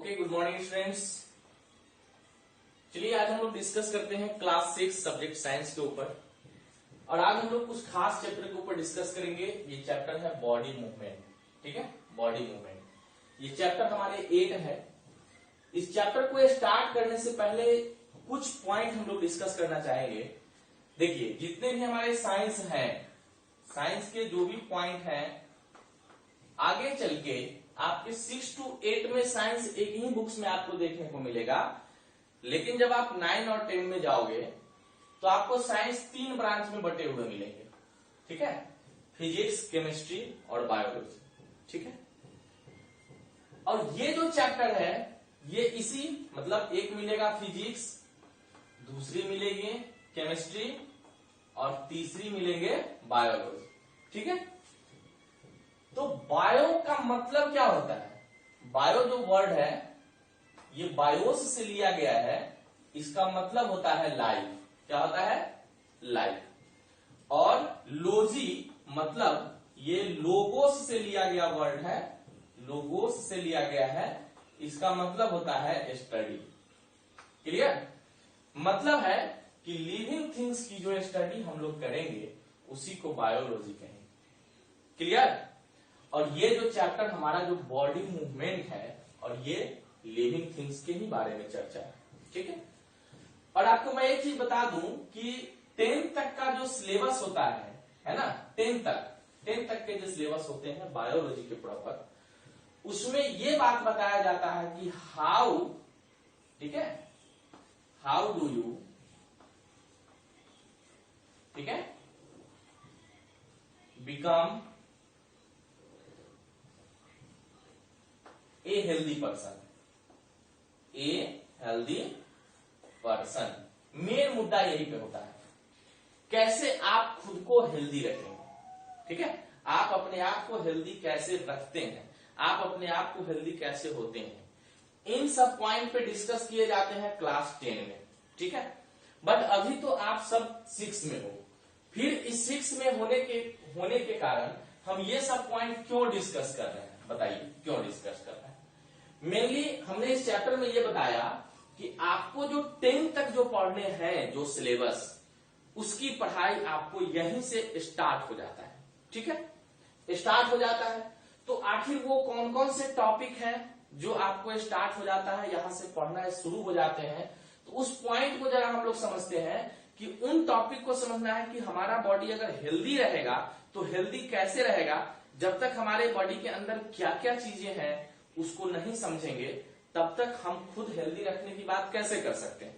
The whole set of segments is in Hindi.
Okay, good morning students. चलिए आज हम लोग डिस्कस करते हैं क्लास 6 सब्जेक्ट साइंस के ऊपर। और आज हम लोग कुछ खास चैप्टर के ऊपर डिस्कस करेंगे। ये चैप्टर है बॉडी मूवमेंट। ठीक है, बॉडी मूवमेंट। ये चैप्टर हमारे 8 है। इस चैप्टर को स्टार्ट करने से पहले कुछ पॉइंट हम लोग डिस्कस करना चाहेंगे। देखिए, जितने भी हमारे साइंस हैं, साइंस के जो भी पॉइंट हैं, आगे चल के आपके 6 to 8 में साइंस एक ही बुक्स में आपको देखने को मिलेगा। लेकिन जब आप 9 और 10 में जाओगे तो आपको साइंस 3 ब्रांच में बटे हुए मिलेंगे। ठीक है, फिजिक्स, केमिस्ट्री और बायोलॉजी। ठीक है, और ये जो चैप्टर है ये इसी मतलब एक मिलेगा फिजिक्स, दूसरी मिलेगी केमिस्ट्री और तीसरी मिलेंगे बायोलॉजी। ठीक है, तो बायो का मतलब क्या होता है? बायो जो वर्ड है ये बायोस से लिया गया है। इसका मतलब होता है लाइफ। क्या होता है? लाइफ। और लोजी मतलब ये लोगोस से लिया गया वर्ड है, लोगोस से लिया गया है। इसका मतलब होता है स्टडी। क्लियर? मतलब है कि लिविंग थिंग्स की जो स्टडी हम लोग करेंगे उसी को बायोलॉजी कहेंगे। क्लियर? और ये जो चैप्टर हमारा जो बॉडी मूवमेंट है और ये लिविंग थिंग्स के ही बारे में चर्चा है। ठीक है, और आपको मैं एक चीज बता दूं कि 10th तक का जो सिलेबस होता है ना, 10th तक के जो सिलेबस होते हैं बायोलॉजी के प्रॉपर, उसमें ये बात बताया जाता है कि हाउ, ठीक है, हाउ डू यू, ठीक है, become a healthy person. A healthy person, main मुद्दा यही पे होता है। कैसे आप खुद को हेल्दी रखेंगे। ठीक है, आप अपने आप को हेल्दी कैसे रखते हैं, आप अपने आप को हेल्दी कैसे होते हैं, इन सब पॉइंट पे डिस्कस किए जाते हैं क्लास 10 में। ठीक है, बट अभी तो आप सब 6 में हो। फिर इस 6 में होने के कारण हम ये सब पॉइंट क्यों डिस्कस कर रहे हैं? बताइए क्यों डिस्कस कर रहे हैं? मेनली हमने इस चैप्टर में ये बताया कि आपको जो 10 तक जो पढ़ने हैं जो सिलेबस, उसकी पढ़ाई आपको यहीं से स्टार्ट हो जाता है। ठीक है, स्टार्ट हो जाता है। तो आखिर वो कौन कौन से टॉपिक हैं जो आपको स्टार्ट हो जाता है, यहां से पढ़ना शुरू हो जाते हैं। तो उस पॉइंट को जरा हम लोग समझते हैं कि उन टॉपिक को समझना है कि हमारा बॉडी अगर हेल्दी रहेगा तो हेल्दी कैसे रहेगा। जब तक हमारे बॉडी के अंदर क्या क्या चीजें हैं उसको नहीं समझेंगे तब तक हम खुद हेल्दी रखने की बात कैसे कर सकते हैं।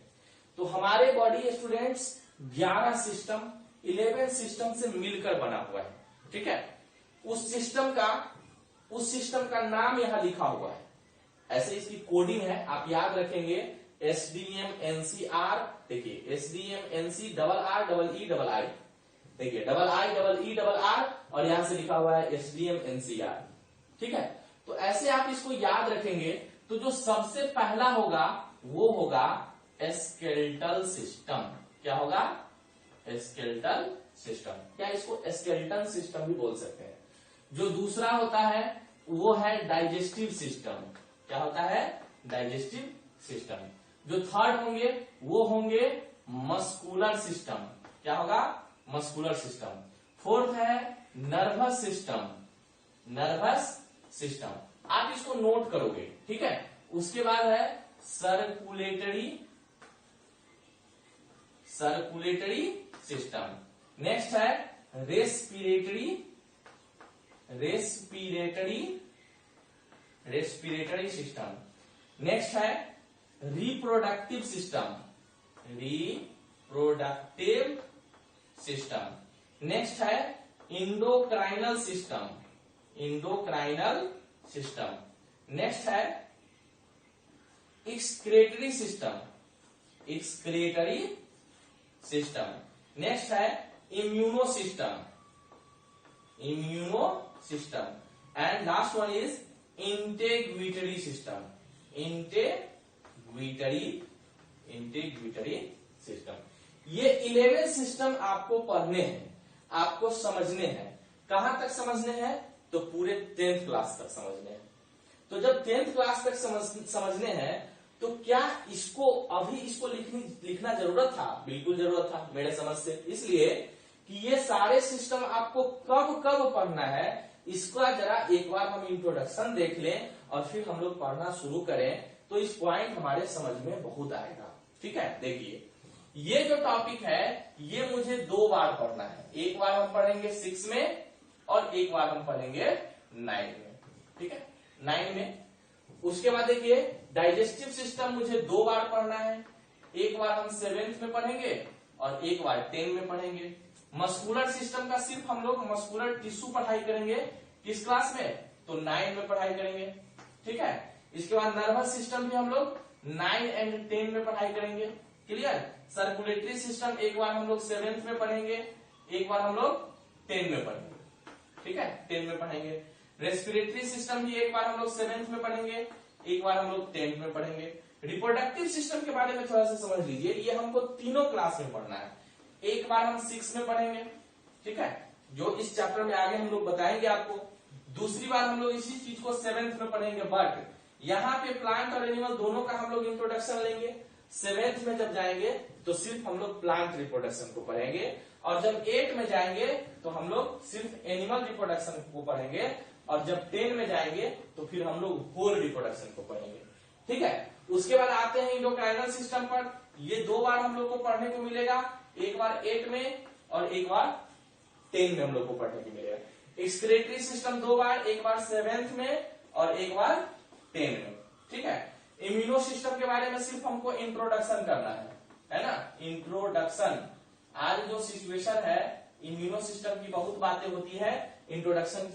तो हमारे बॉडी स्टूडेंट्स 11 सिस्टम, 11 सिस्टम से मिलकर बना हुआ है। ठीक है, उस सिस्टम का नाम यहां लिखा हुआ है, ऐसे इसकी कोडिंग है, आप याद रखेंगे। SDMNCR, देखिए SDMNC RREEI, देखिए IIERR और यहां से लिखा हुआ है SDMNCR। ठीक है, तो ऐसे आप इसको याद रखेंगे। तो जो सबसे पहला होगा वो होगा स्केलेटल सिस्टम। क्या होगा? स्केलेटल सिस्टम, क्या इसको स्केलेटन सिस्टम भी बोल सकते हैं। जो दूसरा होता है वो है डाइजेस्टिव सिस्टम। क्या होता है? Digestive system. जो थर्ड होंगे वो होंगे मस्कुलर सिस्टम। क्या होगा? Muscular system. फोर्थ है नर्वस सिस्टम, नर्वस सिस्टम। आप इसको नोट करोगे। ठीक है, उसके बाद है सर्कुलेटरी सिस्टम। नेक्स्ट है रेस्पिरेटरी सिस्टम। नेक्स्ट है रिप्रोडक्टिव सिस्टम। नेक्स्ट है इंडोक्राइनल सिस्टम। नेक्स्ट है एक्सक्रेटरी सिस्टम। नेक्स्ट है immuno system. And last one is integumentary system. ये 11 सिस्टम आपको पढ़ने हैं, आपको समझने हैं। कहां तक समझने हैं? तो पूरे 10th क्लास तक समझने हैं। तो जब 10th क्लास तक समझने हैं तो क्या इसको अभी इसको लिखना जरूरत था? बिल्कुल जरूरत था मेरे समझ से, इसलिए कि ये सारे सिस्टम आपको कब कब पढ़ना है इसका जरा एक बार हम इंट्रोडक्शन देख लें और फिर हम लोग पढ़ना शुरू करें तो इस पॉइंट हमारे समझ में बहुत आएगा। ठीक है, देखिए ये जो टॉपिक है ये मुझे 2 बार पढ़ना है, एक बार हम पढ़ेंगे 6 में और एक बार हम पढ़ेंगे 9 में। ठीक है, 9 में। उसके बाद देखिए डाइजेस्टिव सिस्टम मुझे 2 बार पढ़ना है, एक बार हम 7th में पढ़ेंगे और एक बार 10 में पढ़ेंगे। मस्कुलर सिस्टम का सिर्फ हम लोग मस्कुलर टिश्यू पढ़ाई करेंगे किस क्लास में? तो 9 में पढ़ाई करेंगे। ठीक है, इसके बाद नर्वस सिस्टम भी हम लोग 9 एंड 10 में पढ़ाई करेंगे। क्लियर? सर्कुलेटरी सिस्टम एक बार हम लोग 7th में पढ़ेंगे, एक बार हम लोग 10 में पढ़ेंगे। ठीक है, 10 में पढ़ेंगे। रेस्पिरेटरी सिस्टम भी एक बार हम लोग 7th में पढ़ेंगे, एक बार हम लोग 10th में पढ़ेंगे। रिप्रोडक्टिव सिस्टम के बारे में थोड़ा सा समझ लीजिए, ये हमको तीनों क्लास में पढ़ना है। एक बार हम 6 में पढ़ेंगे, ठीक है, जो इस चैप्टर में आगे हम लोग बताएंगे आपको। दूसरी बार हम लोग इसी चीज को 7th में पढ़ेंगे, बट यहाँ पे प्लांट और एनिमल दोनों का हम लोग इंट्रोडक्शन लेंगे। 7th में जब जाएंगे तो सिर्फ हम लोग प्लांट रिप्रोडक्शन को पढ़ेंगे, और जब 8 में जाएंगे तो हम लोग सिर्फ एनिमल रिप्रोडक्शन को पढ़ेंगे, और जब 10 में जाएंगे तो फिर हम लोग होल रिप्रोडक्शन को पढ़ेंगे। ठीक है, उसके बाद आते हैं एंडोक्राइनल सिस्टम पर। ये 2 बार हम लोग को पढ़ने को मिलेगा, एक बार 8 में और एक बार 10 में हम लोग को पढ़ने को मिलेगा। एक्सक्रीटरी सिस्टम 2 बार, एक बार 7th में और एक बार 10 में। ठीक है, इम्यूनो सिस्टम के बारे में सिर्फ हमको इंट्रोडक्शन करना है ना, इंट्रोडक्शन। आज जो सिचुएशन है इम्यूनो सिस्टम की बहुत बातें होती है, इंट्रोडक्शन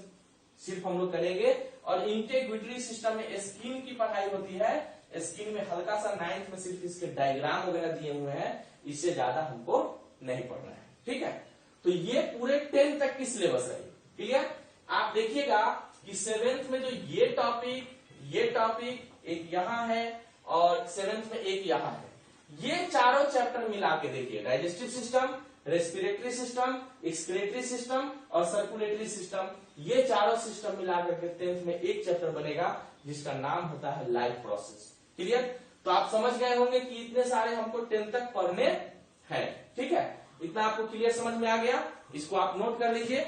सिर्फ हम लोग करेंगे। और इंटेग्रिटी सिस्टम में स्किन की पढ़ाई होती है, स्किन में हल्का सा 9th में सिर्फ इसके डायग्राम वगैरह दिए हुए हैं, इससे ज्यादा हमको नहीं पढ़ना है। ठीक है, तो ये पूरे 10 तक की सिलेबस है। क्लियर? आप देखिएगा कि 7th में जो ये टॉपिक एक यहाँ है और 7th में एक यहाँ है, ये चारों चैप्टर मिला के देखिए, digestive system, respiratory system, excretory system और सर्कुलेटरी सिस्टम, ये चारों सिस्टम मिला करके 10th में एक चैप्टर बनेगा जिसका नाम होता है लाइफ प्रोसेस। क्लियर? तो आप समझ गए होंगे कि इतने सारे हमको 10th तक पढ़ने हैं। ठीक है, इतना आपको क्लियर समझ में आ गया, इसको आप नोट कर लीजिए।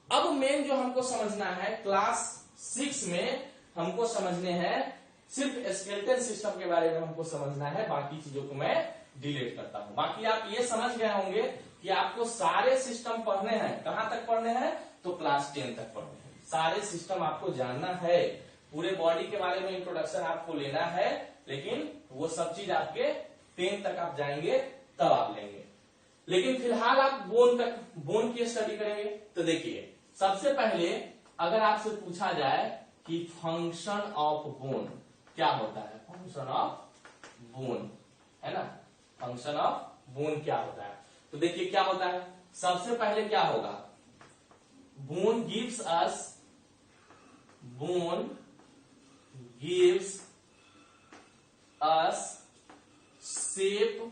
अब मेन जो हमको समझना है क्लास 6 में हमको समझने हैं सिर्फ स्केलेटल सिस्टम के बारे में हमको समझना है, बाकी चीजों को मैं डिलीट करता हूं। बाकी आप ये समझ गए होंगे कि आपको सारे सिस्टम पढ़ने हैं। कहां तक पढ़ने हैं? तो क्लास 10 तक पढ़ने हैं। सारे सिस्टम आपको जानना है, पूरे बॉडी के बारे में इंट्रोडक्शन आपको लेना है, लेकिन वो सब चीज आपके 10 तक आप जाएंगे तब आप लेंगे। लेकिन फिलहाल आप बोन की स्टडी करेंगे। तो देखिए, सबसे पहले अगर आपसे पूछा जाए कि फंक्शन ऑफ बोन क्या होता है, फंक्शन ऑफ बोन है ना, फंक्शन ऑफ बोन क्या होता है, तो देखिए क्या होता है। सबसे पहले क्या होगा, bone gives us shape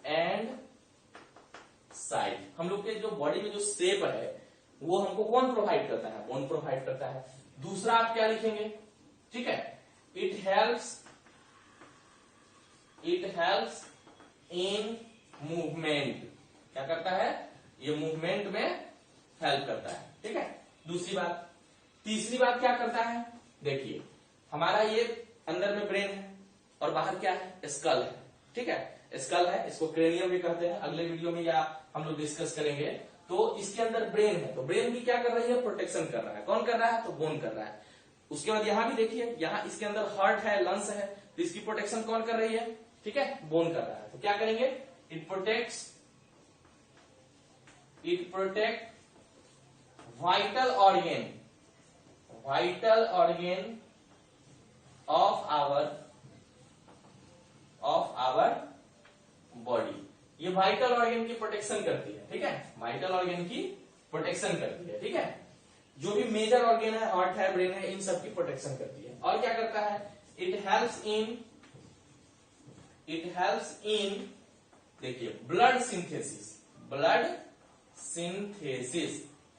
and size. हम लोग के जो बॉडी में जो शेप है वो हमको कौन प्रोवाइड करता है? बोन प्रोवाइड करता है। दूसरा आप क्या लिखेंगे? ठीक है, इट हेल्प्स इन मूवमेंट। क्या करता है? ये मूवमेंट में हेल्प करता है। ठीक है, दूसरी बात। तीसरी बात क्या करता है? देखिए, हमारा ये अंदर में ब्रेन है और बाहर क्या है? स्कल है। ठीक है, स्कल है, इसको क्रेनियम भी कहते हैं, अगले वीडियो में या हम लोग डिस्कस करेंगे। तो इसके अंदर ब्रेन है, तो ब्रेन भी क्या कर रही है? प्रोटेक्शन कर रहा है। कौन कर रहा है? तो बोन कर रहा है। उसके बाद यहां भी देखिए, यहां इसके अंदर हार्ट है, लंग्स है, तो इसकी प्रोटेक्शन कौन कर रही है? ठीक है, बोन कर रहा है। तो क्या करेंगे? It protect vital organ of our body. ये वाइटल ऑर्गेन की प्रोटेक्शन करती है। ठीक है, वाइटल ऑर्गेन की प्रोटेक्शन करती है। ठीक है, जो भी मेजर ऑर्गेन है, हार्ट है, ब्रेन है, इन सब की प्रोटेक्शन करती है। और क्या करता है? इट हेल्प्स इन देखिए ब्लड सिंथेसिस।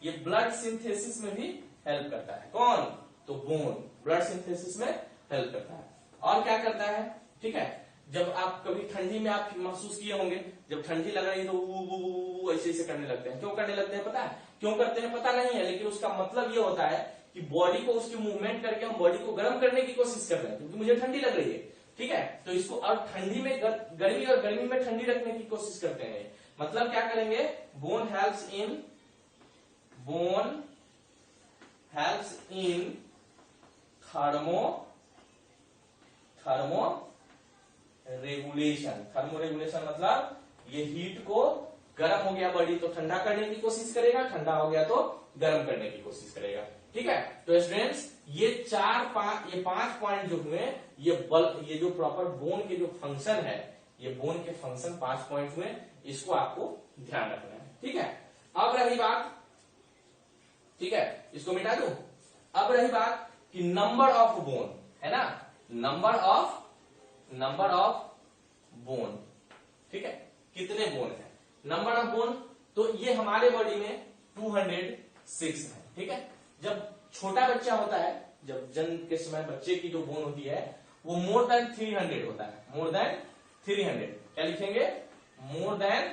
ये ब्लड सिंथेसिस में भी हेल्प करता है। कौन? तो बोन ब्लड सिंथेसिस में हेल्प करता है। और क्या करता है? ठीक है, जब आप कभी ठंडी में आप महसूस किए होंगे, जब ठंडी लग रही है तो ऐसे ऐसे करने लगते हैं। क्यों करने लगते हैं पता है? क्यों करते हैं पता नहीं है, लेकिन उसका मतलब ये होता है कि बॉडी को उसकी मूवमेंट करके हम बॉडी को गर्म करने की कोशिश कर रहे हैं, क्योंकि मुझे ठंडी लग रही है। ठीक है, तो इसको और ठंडी में गर्मी और गर्मी में ठंडी रखने की कोशिश करते हैं। मतलब क्या करेंगे? Bone helps in thermo regulation. Thermo regulation मतलब ये हीट को, गर्म हो गया बॉडी तो ठंडा करने की कोशिश करेगा, ठंडा हो गया तो गर्म करने की कोशिश करेगा। ठीक है, तो स्टूडेंट्स ये 5 पॉइंट जो हुए, ये जो प्रॉपर बोन के जो फंक्शन है, ये बोन के फंक्शन 5 पॉइंट हुए, इसको आपको ध्यान रखना है। ठीक है, अब रही बात, ठीक है इसको मिटा दूं। अब रही बात कि नंबर ऑफ बोन है ना, नंबर ऑफ बोन। ठीक है, कितने बोन है? नंबर ऑफ बोन, तो ये हमारे बॉडी में 206 है। ठीक है, जब छोटा बच्चा होता है, जब जन्म के समय बच्चे की जो बोन होती है वो मोर देन 300 होता है। मोर देन 300 क्या लिखेंगे? More than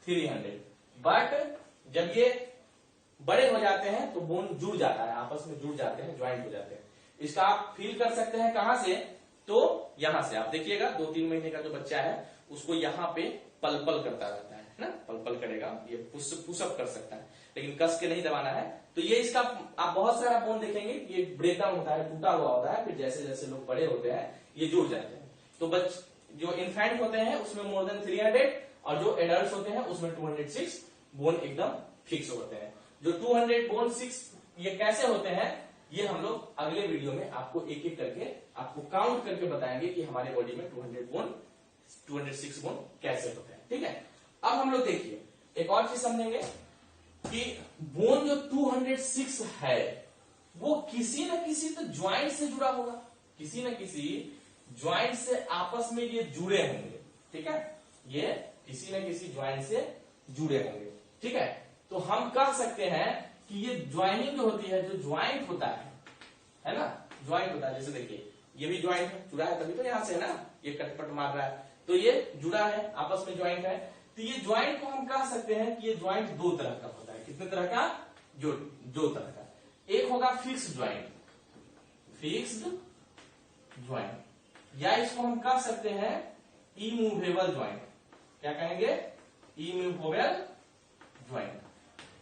300। बट जब ये बड़े हो जाते हैं तो बोन जुड़ जाता है, आपस में जुड़ जाते हैं, ज्वाइंट हो जाते हैं। इसका आप फील कर सकते हैं कहां से? तो यहां से आप देखिएगा, 2-3 महीने का जो बच्चा है उसको यहाँ पे पल करता रहता है ना, पल करेगा, ये पुशअप कर सकता है, लेकिन कस के नहीं दबाना है। तो ये इसका आप बहुत सारा बोन देखेंगे, ये ब्रेकडाउन होता है, टूटा हुआ होता है, फिर जैसे जैसे लोग बड़े होते हैं ये जुड़ जाते हैं। तो जो इन्फेंट होते हैं उसमें मोर देन 300 और जो एडल्ट होते हैं उसमें 206 बोन एकदम फिक्स होते हैं। जो 200 बोन 6 ये कैसे होते हैं, ये हम लोग अगले वीडियो में आपको एक एक करके आपको काउंट करके बताएंगे कि हमारे बॉडी में 206 बोन कैसे होते हैं। ठीक है, अब हम लोग देखिए एक और चीज समझेंगे कि बोन जो 206 है वो किसी न किसी तो ज्वाइंट से जुड़ा होगा, किसी न किसी ज्वाइंट से आपस में ये जुड़े होंगे। ठीक है, ये किसी न किसी ज्वाइंट से जुड़े होंगे। ठीक है, तो हम कह सकते हैं कि ये ज्वाइनिंग जो होती है, जो ज्वाइंट होता है ना, ज्वाइंट होता है, जैसे देखिए ये भी ज्वाइंट है, जुड़ा है, तभी तो यहां से है ना ये कटपट मार रहा है, तो ये जुड़ा है, आपस में ज्वाइंट है। तो ये ज्वाइंट को हम कह सकते हैं कि ये ज्वाइंट 2 तरह का होता है। कितने तरह का? जो 2 तरह का। एक होगा फिक्स्ड ज्वाइंट, या इसको हम कह सकते हैं इमूवेबल ज्वाइंट। क्या कहेंगे? Immovable joint.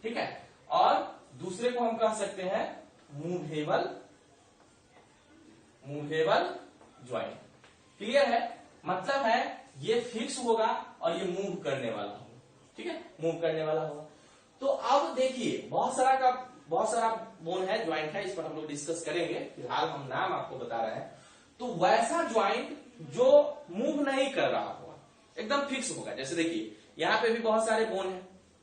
ठीक है, और दूसरे को हम कह सकते हैं मूवेबल ज्वाइंट। क्लियर है? मतलब है ये फिक्स होगा और ये मूव करने वाला होगा। ठीक है, मूव करने वाला होगा। तो अब देखिए बहुत सारा बोन है, ज्वाइंट है, इस पर हम लोग डिस्कस करेंगे, फिलहाल हम नाम आपको बता रहे हैं। तो वैसा ज्वाइंट जो मूव नहीं कर रहा होगा, एकदम फिक्स होगा। जैसे देखिए यहां पे भी बहुत सारे बोन है,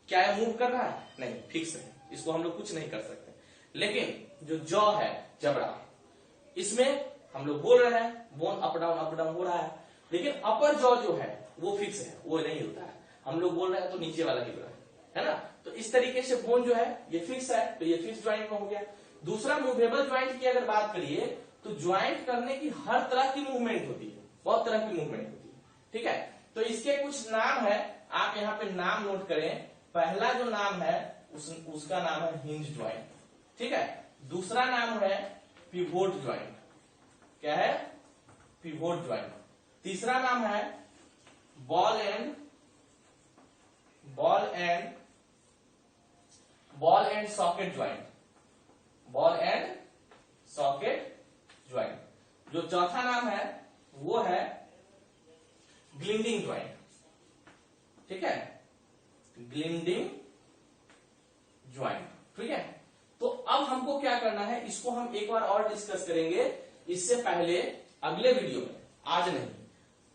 क्या है मूव कर रहा है? नहीं, फिक्स है, इसको हम लोग कुछ नहीं कर सकते। लेकिन जो जॉ है, जबड़ा, इसमें हम लोग बोल रहे हैं बोन अप डाउन हो रहा है, लेकिन अपर जॉ जो है वो फिक्स है, वो नहीं होता है। हम लोग बोल रहे हैं तो नीचे वाला हिल रहा है ना। तो इस तरीके से बोन जो है ये फिक्स है, तो ये फिक्स ज्वाइंट में हो गया। दूसरा मूवेबल ज्वाइंट की अगर बात करिए तो ज्वाइंट करने की हर तरह की मूवमेंट होती है, बहुत तरह की मूवमेंट होती है। ठीक है, तो इसके कुछ नाम है, आप यहाँ पे नाम नोट करें। पहला जो नाम है उसका नाम है हिंज ज्वाइंट। ठीक है, दूसरा नाम है पिवोट ज्वाइंट। क्या है? Pivot joint. तीसरा नाम है बॉल एंड सॉकेट ज्वाइंट। जो चौथा नाम है वो है ग्लिंडिंग ज्वाइंट। ठीक है, ग्लिंडिंग ज्वाइंट। ठीक है, तो अब हमको क्या करना है, इसको हम एक बार और डिस्कस करेंगे। इससे पहले अगले वीडियो में, आज नहीं,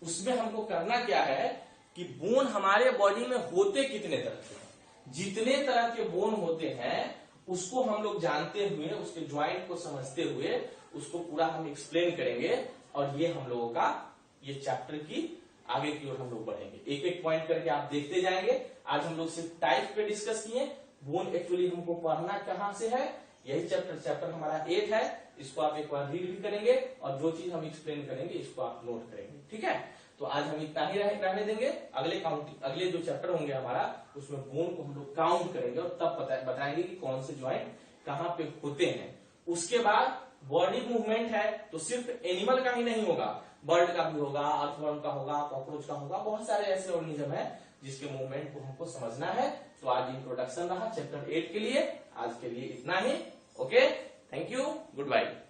उसमें हमको करना क्या है कि बोन हमारे बॉडी में होते कितने तरह के हैं। जितने तरह के बोन होते हैं उसको हम लोग जानते हुए, उसके ज्वाइंट को समझते हुए उसको पूरा हम एक्सप्लेन करेंगे, और ये हम लोगों का ये चैप्टर की आगे की ओर हम लोग बढ़ेंगे। एक एक पॉइंट करके आप देखते जाएंगे। आज हम लोग सिर्फ टाइप पे डिस्कस किए। बोन एक्चुअली हमको पढ़ना कहां से है, यही चैप्टर हमारा 8 है। इसको आप एक बार रीड भी करेंगे और जो चीज हम एक्सप्लेन करेंगे इसको आप नोट करेंगे, ठीक है। तो आज हम इतना ही रहने देंगे। अगले जो चैप्टर होंगे हमारा, उसमें बोन को हम लोग काउंट करेंगे और तब बताएंगे कि कौन से ज्वाइंट कहाँ पे होते हैं। उसके बाद बॉडी मूवमेंट है तो सिर्फ एनिमल का ही नहीं होगा, बर्ड का भी होगा, अर्थवर्म का होगा, कॉकरोच का होगा, बहुत सारे ऐसे ऑर्गेनिज्म है जिसके मूवमेंट को हमको समझना है। तो आज इंट्रोडक्शन रहा चैप्टर 8 के लिए। आज के लिए इतना ही। Okay, thank you, good bye.